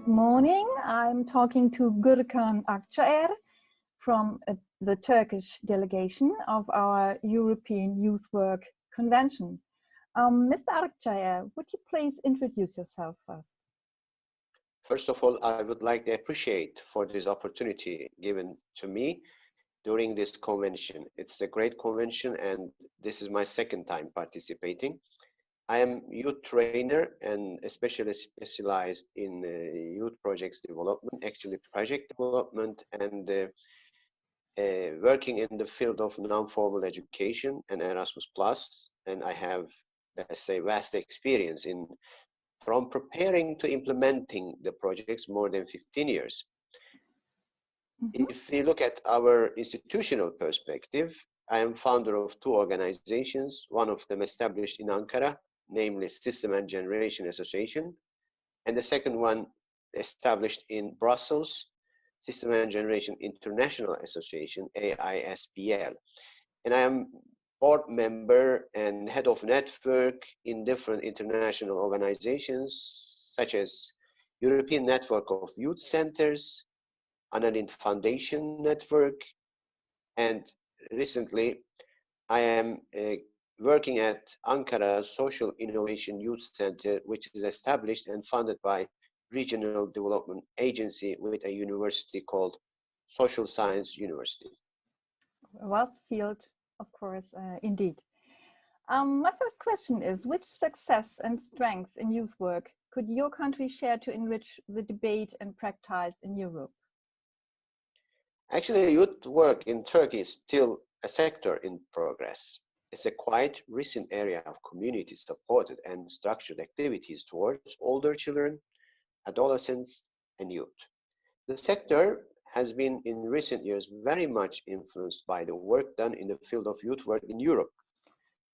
Good morning. I'm talking to Gürkan Akcaer from the Turkish delegation of our European Youth Work Convention. Mr. Akcaer, would you please introduce yourself first? First of all, I would like to appreciate for this opportunity given to me during this convention. It's a great convention and this is my second time participating. I am youth trainer and especially specialized in youth projects development, actually project development, and working in the field of non-formal education and Erasmus+. And I have, let's say, vast experience in from preparing to implementing the projects more than 15 years. If we look at our institutional perspective, I am founder of two organizations, one of them established in Ankara, namely System and Generation Association, and the second one established in Brussels, System and Generation International Association, AISBL. And I am board member and head of network in different international organizations, such as European Network of Youth Centers, Annalint Foundation Network, and recently I am working at Ankara Social Innovation Youth Center, which is established and funded by Regional Development Agency with a university called Social Science University. A vast field, of course, indeed. My first question is, which success and strength in youth work could your country share to enrich the debate and practice in Europe? Actually, youth work in Turkey is still a sector in progress. It's a quite recent area of community-supported and structured activities towards older children, adolescents, and youth. The sector has been in recent years very much influenced by the work done in the field of youth work in Europe,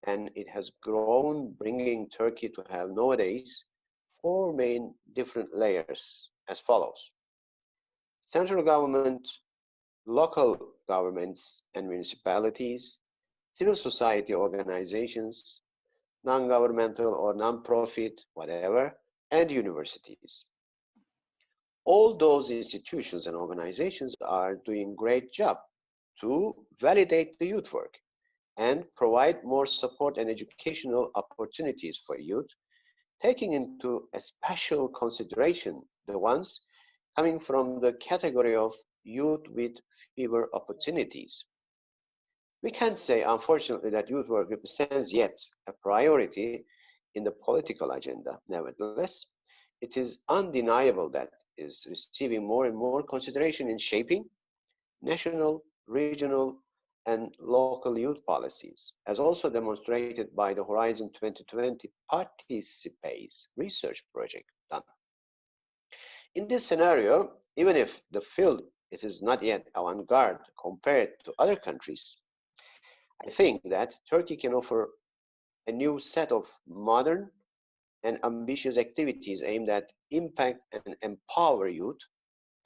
and it has grown, bringing Turkey to have nowadays four main different layers as follows: central government, local governments and municipalities, civil society organizations, non-governmental or non-profit, whatever, and universities. All those institutions and organizations are doing a great job to validate the youth work and provide more support and educational opportunities for youth, taking into a special consideration the ones coming from the category of youth with fewer opportunities. We can't say, unfortunately, that youth work represents yet a priority in the political agenda. Nevertheless, it is undeniable that it is receiving more and more consideration in shaping national, regional, and local youth policies, as also demonstrated by the Horizon 2020 Participates research project done. In this scenario, even if the field it is not yet avant-garde compared to other countries, I think that Turkey can offer a new set of modern and ambitious activities aimed at impact and empower youth,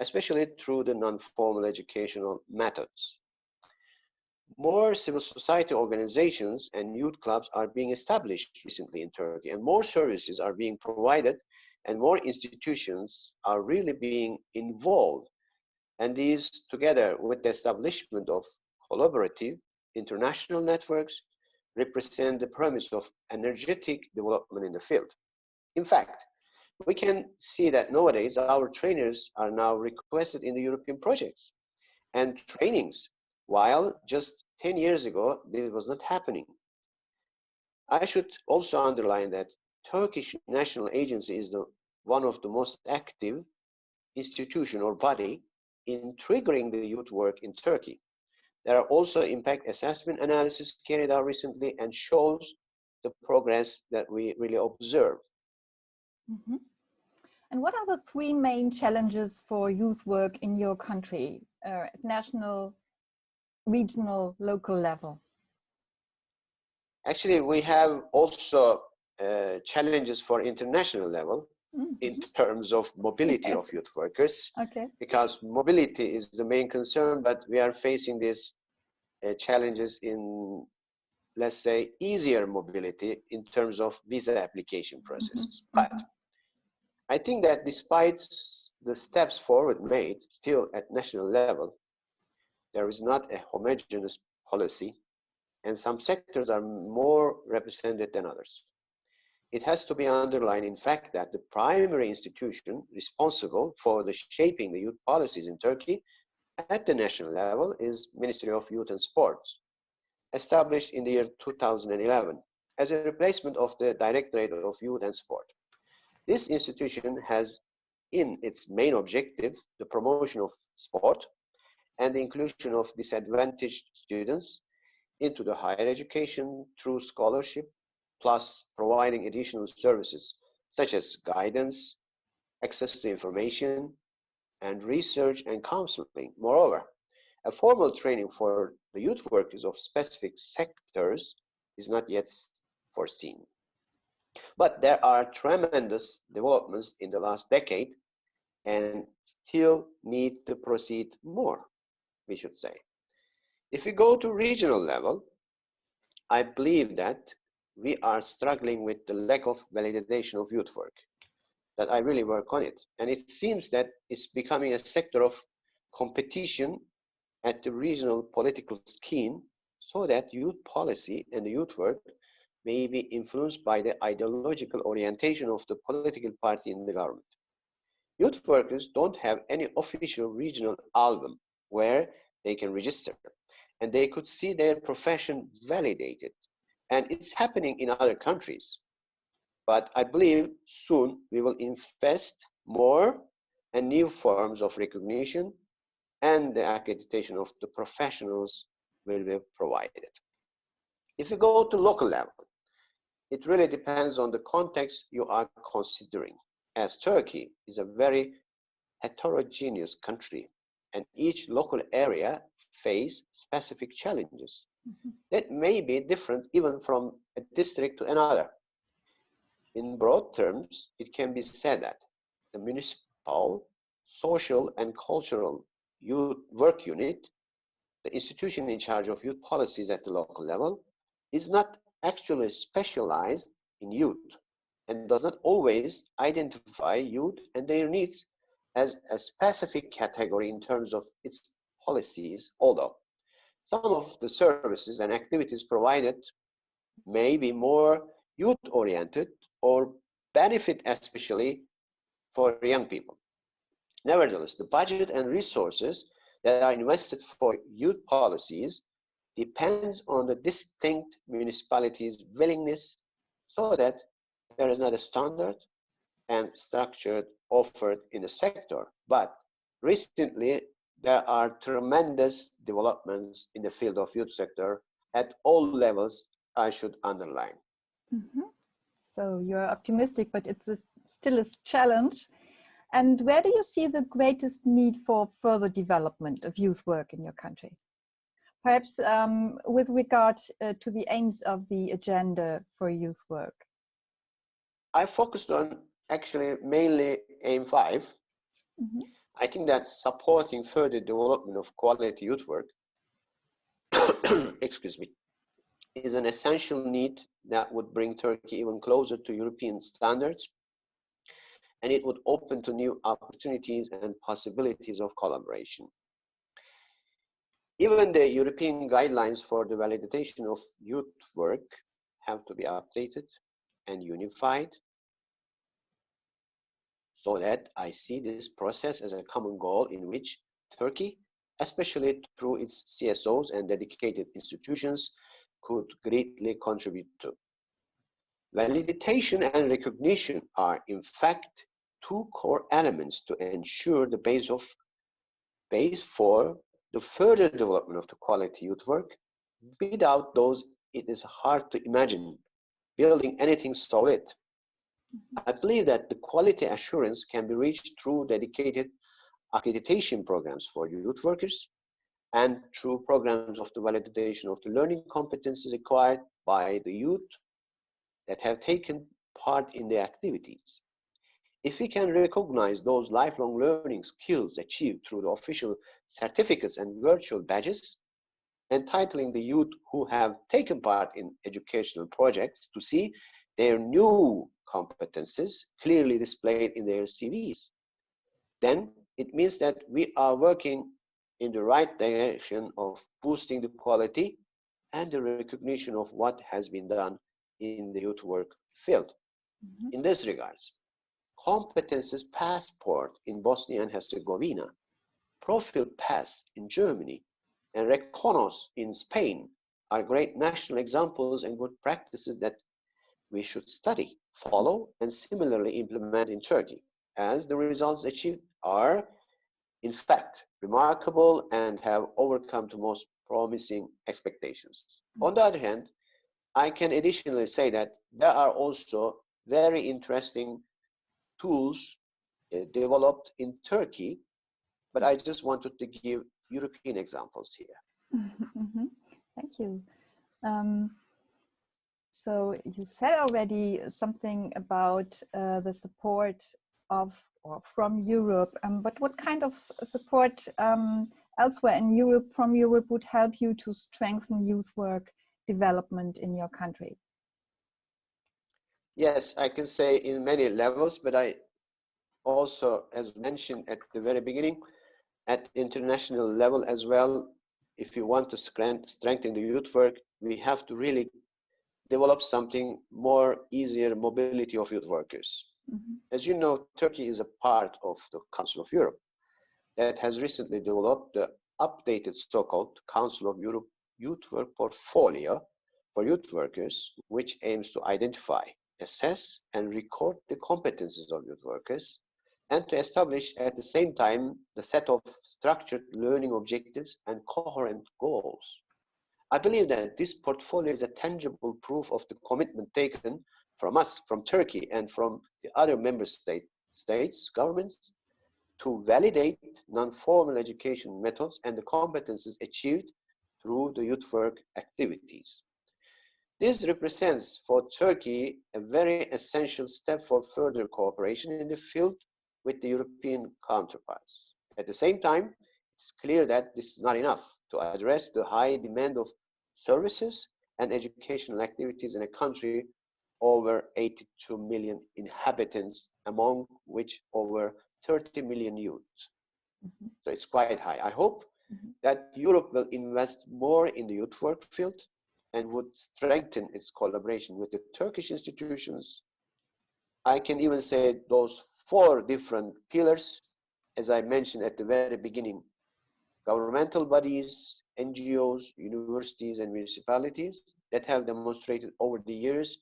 especially through the non-formal educational methods. More civil society organizations and youth clubs are being established recently in Turkey, and more services are being provided, and more institutions are really being involved. And these, together with the establishment of collaborative international networks, represent the promise of energetic development in the field. In fact, we can see that nowadays our trainers are now requested in the European projects and trainings, while just 10 years ago this was not happening. I should also underline that Turkish National Agency is one of the most active institution or body in triggering the youth work in Turkey. There are also impact assessment analysis carried out recently and shows the progress that we really observe. And what are the three main challenges for youth work in your country, at national, regional, local level? Actually, we have also challenges for international level in terms of mobility of youth workers, because mobility is the main concern, but we are facing these challenges in, let's say, easier mobility in terms of visa application processes. But I think that despite the steps forward made still at national level, there is not a homogeneous policy, and some sectors are more represented than others. It has to be underlined, in fact, that the primary institution responsible for the shaping the youth policies in Turkey at the national level is Ministry of Youth and Sports, established in the year 2011 as a replacement of the Directorate of Youth and Sport. This institution has in its main objective the promotion of sport and the inclusion of disadvantaged students into the higher education through scholarship, plus providing additional services such as guidance, access to information, and research and counseling. Moreover, a formal training for the youth workers of specific sectors is not yet foreseen. But there are tremendous developments in the last decade and still need to proceed more, we should say. If we go to regional level, I believe that we are struggling with the lack of validation of youth work, that I really work on it. And it seems that it's becoming a sector of competition at the regional political scheme, so that youth policy and the youth work may be influenced by the ideological orientation of the political party in the government. Youth workers don't have any official regional album where they can register, and they could see their profession validated. And it's happening in other countries. But I believe soon we will invest more and new forms of recognition, and the accreditation of the professionals will be provided. If you go to local level, it really depends on the context you are considering, as Turkey is a very heterogeneous country, and each local area faces specific challenges that may be different even from a district to another. In broad terms, it can be said that the municipal, social, and cultural youth work unit, the institution in charge of youth policies at the local level, is not actually specialized in youth and does not always identify youth and their needs as a specific category in terms of its policies, although some of the services and activities provided may be more youth-oriented or benefit especially for young people. Nevertheless, the budget and resources that are invested for youth policies depends on the distinct municipalities' willingness, so that there is not a standard and structured offered in the sector. But recently, there are tremendous developments in the field of youth sector at all levels, I should underline. So you're optimistic, but it's still a challenge. And where do you see the greatest need for further development of youth work in your country? Perhaps with regard to the aims of the agenda for youth work. I focused on actually mainly aim 5. I think that supporting further development of quality youth work excuse me, is an essential need that would bring Turkey even closer to European standards, and it would open to new opportunities and possibilities of collaboration. Even the European guidelines for the validation of youth work have to be updated and unified, so that I see this process as a common goal in which Turkey, especially through its CSOs and dedicated institutions, could greatly contribute to. Validation and recognition are, in fact, two core elements to ensure the base for the further development of the quality youth work. Without those, it is hard to imagine building anything solid. I believe that the quality assurance can be reached through dedicated accreditation programs for youth workers and through programs of the validation of the learning competencies acquired by the youth that have taken part in the activities. If we can recognize those lifelong learning skills achieved through the official certificates and virtual badges, entitling the youth who have taken part in educational projects to see their new competences clearly displayed in their CVs, then it means that we are working in the right direction of boosting the quality and the recognition of what has been done in the youth work field. In this regards, competences passport in Bosnia and Herzegovina, profile pass in Germany, and Reconos in Spain are great national examples and good practices that we should study, follow, and similarly implement in Turkey, as the results achieved are, in fact, remarkable and have overcome the most promising expectations. On the other hand, I can additionally say that there are also very interesting tools developed in Turkey, but I just wanted to give European examples here. Thank you. So you said already something about the support of or from Europe, but what kind of support elsewhere in Europe, from Europe, would help you to strengthen youth work development in your country? Yes, I can say in many levels, but I also, as mentioned at the very beginning, at international level as well, if you want to strengthen the youth work, we have to really develop something more easier mobility of youth workers. As you know, Turkey is a part of the Council of Europe that has recently developed the updated so-called Council of Europe Youth Work Portfolio for youth workers, which aims to identify, assess, and record the competences of youth workers, and to establish at the same time the set of structured learning objectives and coherent goals. I believe that this portfolio is a tangible proof of the commitment taken from us, from Turkey, and from the other member states, governments, to validate non-formal education methods and the competences achieved through the youth work activities. This represents for Turkey a very essential step for further cooperation in the field with the European counterparts. At the same time, it's clear that this is not enough to address the high demand of services and educational activities in a country over 82 million inhabitants, among which over 30 million youth. So it's quite high. I hope that Europe will invest more in the youth work field and would strengthen its collaboration with the Turkish institutions. I can even say those 4 different pillars, as I mentioned at the very beginning: governmental bodies, NGOs, universities, and municipalities that have demonstrated over the years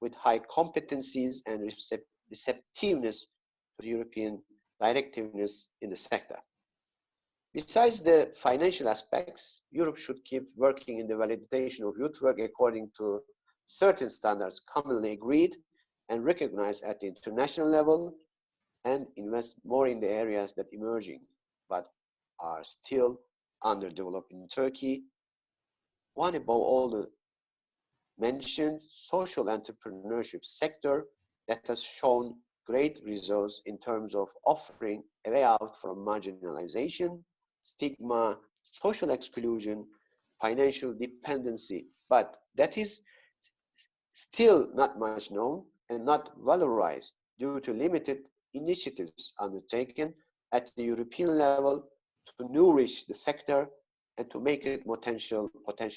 with high competencies and receptiveness to European directiveness in the sector. Besides the financial aspects, Europe should keep working in the validation of youth work according to certain standards commonly agreed and recognized at the international level, and invest more in the areas that are emerging but are still underdeveloped in Turkey. One above all the mentioned social entrepreneurship sector that has shown great results in terms of offering a way out from marginalization, stigma, social exclusion, financial dependency, but that is still not much known and not valorized due to limited initiatives undertaken at the European level to nourish the sector and to make it potential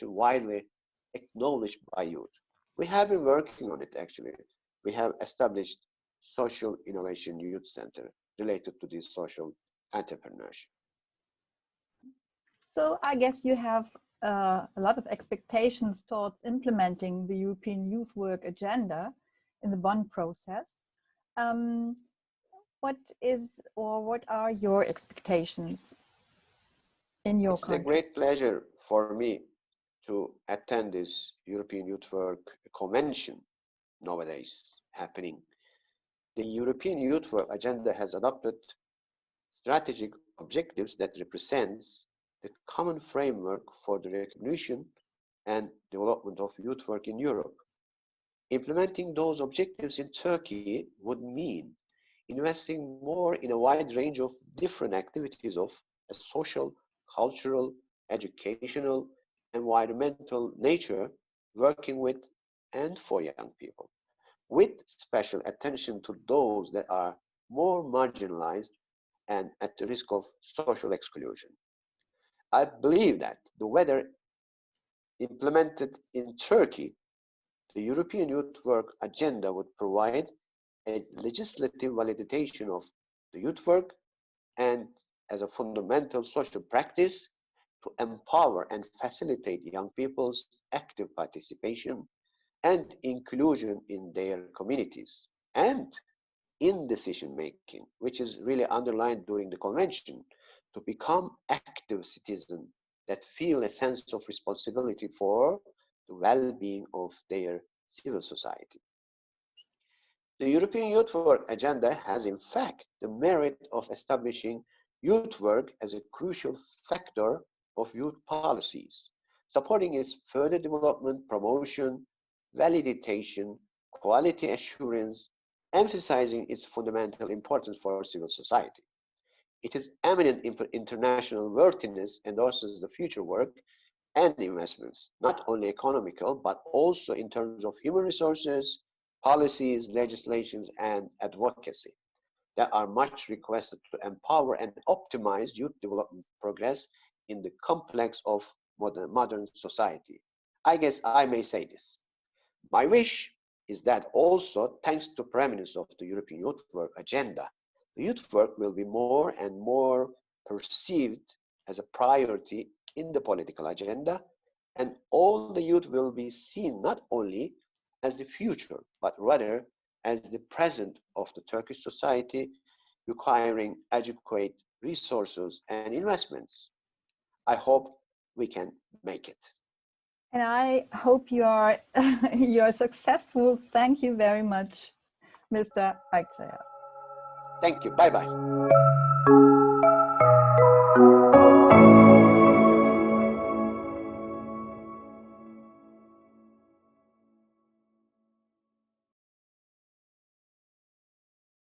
widely acknowledged by youth. We have been working on it actually. We have established Social Innovation Youth Center related to this social entrepreneurship. So I guess you have a lot of expectations towards implementing the European Youth Work Agenda in the Bonn process. What are your expectations in your country? It's a great pleasure for me to attend this European Youth Work Convention nowadays happening. The European Youth Work Agenda has adopted strategic objectives that represents the common framework for the recognition and development of youth work in Europe. Implementing those objectives in Turkey would mean investing more in a wide range of different activities of a social, cultural, educational, environmental nature, working with and for young people, with special attention to those that are more marginalized and at the risk of social exclusion. I believe that the whether implemented in Turkey, the European Youth Work Agenda would provide a legislative validation of the youth work and as a fundamental social practice to empower and facilitate young people's active participation and inclusion in their communities and in decision making, which is really underlined during the convention, to become active citizens that feel a sense of responsibility for the well-being of their civil society. The European Youth Work Agenda has in fact the merit of establishing youth work as a crucial factor of youth policies, supporting its further development, promotion, validation, quality assurance, emphasizing its fundamental importance for civil society. Its eminent international worthiness endorses the future work and investments, not only economical, but also in terms of human resources, policies, legislations, and advocacy that are much requested to empower and optimize youth development progress in the complex of modern society. I guess I may say this. My wish is that also, thanks to preeminence of the European Youth Work Agenda, the youth work will be more and more perceived as a priority in the political agenda, and all the youth will be seen not only as the future, but rather as the present of the Turkish society, requiring adequate resources and investments. I hope we can make it. And I hope you are you are successful. Thank you very much, Mr. Akcaer. Thank you. Bye-bye.